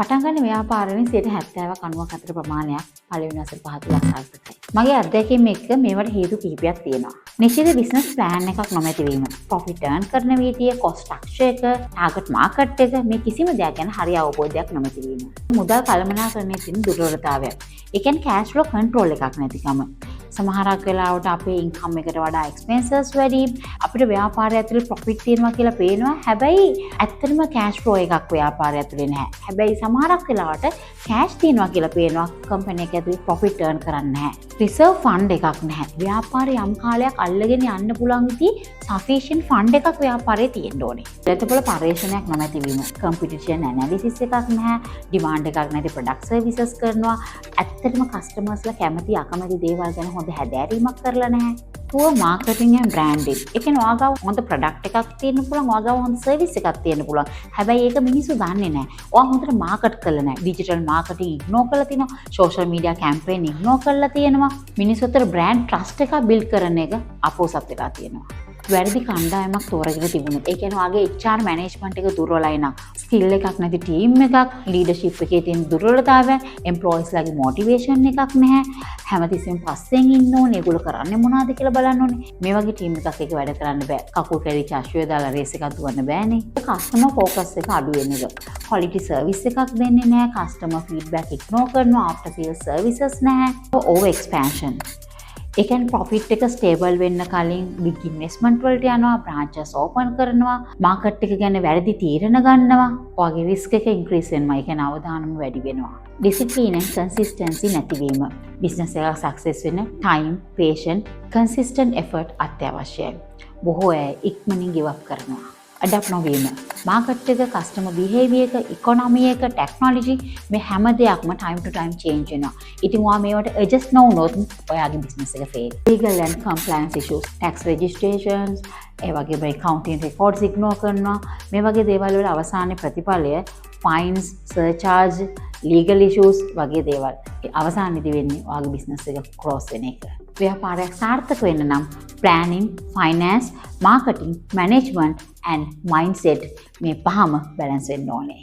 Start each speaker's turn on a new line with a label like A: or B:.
A: පටන් ගන්න ව්‍යාපාරයෙන් 70%ක් 90ක් අතර ප්‍රමාණයක් පළවෙනි වසර පහ තුළ අසාර්ථකයි. මගේ අත්දැකීම් එක්ක මේවට හේතු කිහිපයක් තියෙනවා. නිශ්චිත බිස්නස් ප්ලෑන් එකක් නොමැති වීම, ප්‍රොෆිට් earn කරන විදිය, කොස්ට් ස්ට්‍රක්චර් එක, ටාගට් මාකට් එක මේ කිසිම දෙයක් ගැන හරි අවබෝධයක් නොමැති වීම. මුදල් කළමනාකරණයේ තියෙන දුර්වලතාවයක්. ඒ කියන්නේ කෑෂ් ෆ්ලෝ කන්ට්‍රෝල් එකක් නැතිකම. සමහරක් වෙලාවට අපේ ඉන්කම් එකට වඩා එක්ස්පෙන්සස් වැඩි, අපිට ව්‍යාපාරය ඇතුලේ ප්‍රොෆිට් තියෙනවා කියලා පේනවා. හැබැයි ඇත්තටම කෑෂ් ෆ්ලෝ එකක් ව්‍යාපාරය ඇතුලේ නැහැ. හැබැයි සමහරක් වෙලාවට කෑෂ් තියෙනවා කියලා පේනවා, කම්පැනි එක ඇතුලේ ප්‍රොෆිට් earn කරන්නේ නැහැ. රිසර්ව් ෆන්ඩ් එකක් නැහැ. ව්‍යාපාරය යම් කාලයක් අල්ලගෙන යන්න පුළුවන් විදිහේ සෆිෂියන්ට් ෆන්ඩ් එකක් ව්‍යාපාරයේ තියෙන්න ඕනේ. ඒකවල පරිශ්‍රණයක් නොමැති වීම, කම්පිටිෂන් ඇනලිසිස් එකක් නැහැ, ඩිමාන්ඩ් එකක් නැති ප්‍රොඩක්ට් සර්විසස් කරනවා. ඇත්තටම කස්ටමර්ස්ලා කැමති අකමැති දේවල් ගැන හොඳ හැදෑරීමක් කරලා නැහැ. පුවර් මාකටිං ඇන්ඩ් බ්‍රෑන්ඩින්. ඒ කියන්නේ ඔයාගාව හොඳ ප්‍රොඩක්ට් එකක් තියෙන්න පුළුවන්, ඔයාගාව හොඳ සර්විස් එකක් තියෙන්න පුළුවන්. හැබැයි ඒක මිනිස්සු දන්නේ නැහැ. ඔයා හොඳට මාකට් කරලා නැහැ. ඩිජිටල් මාකටිං ඉග්නෝර් කරලා තියෙනවා. සෝෂල් මීඩියා කැම්පේන් ඉග්නෝර් කරලා තියෙනවා. මිනිස්සු අතර බ්‍රෑන්ඩ් ට්‍රස්ට් එකක් බිල්ඩ් කරන එක අපෝසත් වෙලා තියෙනවා. වැරදි කණ්ඩායමක් තෝරගෙන තිබුණොත්, ඒ කියන්නේ ඔයාගේ HR මැනේජ්මන්ට් එක දුර්වලයි නම්, ස්කිල් එකක් නැති ටීම් එකක්, ලීඩර්ෂිප් එකේ තියෙන දුර්වලතාවය, එම්ප්ලොයිස්ලාගේ මොටිවේෂන් එකක් නැහැ, හැමතිස්සෙම පස්සෙන් ඉන්න ඕනේ, ඒගොල්ලෝ කරන්නේ මොනවද කියලා බලන්න ඕනේ. මේ වගේ ටීම් එකක් එක වැඩ කරන්න බෑ. කකුල් කැරිච්ච අශ්වය දාලා රේස් එකක් දුවන්න බෑනේ. කස්ටමර් ෆෝකස් එක අඩු වෙන එක. ක්වොලිටි සර්විස් එකක් දෙන්නේ නැහැ. කස්ටමර් ෆීඩ්බැක් ඉග්නෝර් කරනවා. ආෆ්ටර් සේල් සර්විසස් නැහැ. Over expansion. ඒ කියන්නේ ප්‍රොෆිට් එක ස්ටේබල් වෙන්න කලින් බිග් ඉන්වෙස්ට්මන්ට් වලට යනවා, බ්‍රාන්චස් ඕපන් කරනවා, මාකට් එක ගැන වැරදි තීරණ ගන්නවා. ඔයගේ රිස්ක් එක ඉන්ක්‍රීස් වෙනවා. ඒ කියන්නේ අවධානම වැඩි වෙනවා. ඩිසිප්ලින් and consistency නැතිවීම. බිස්නස් එකක් සක්සස් වෙන්න time, patience, consistent effort අත්‍යවශ්‍යයි. බොහෝ අය ඉක්මනින් give up කරනවා. අඩප් නොවීම. මාකට් එක, කස්ටමර් බිහේවියර් එක, ඉකොනොමි එක, ටෙක්නොලොජි මේ හැම දෙයක්ම time to time change වෙනවා. ඉතින් ඔයා මේවට adjust නොවුනොත් ඔයාගේ business එක fail. Legal and compliance issues, tax registrations, ඒ වගේම accounting records ignore කරනවා. මේ වගේ දේවල් වල අවසානයේ ප්‍රතිඵලය fines, surcharge, legal issues වගේ දේවල්. ඒ අවසානයේදී වෙන්නේ ඔයාගේ business එක cross වෙන එක. ව්‍යාපාරයක් සාර්ථක වෙන්න නම් planning, finance, marketing, management and mindset මේ පහම balance වෙන්න ඕනේ.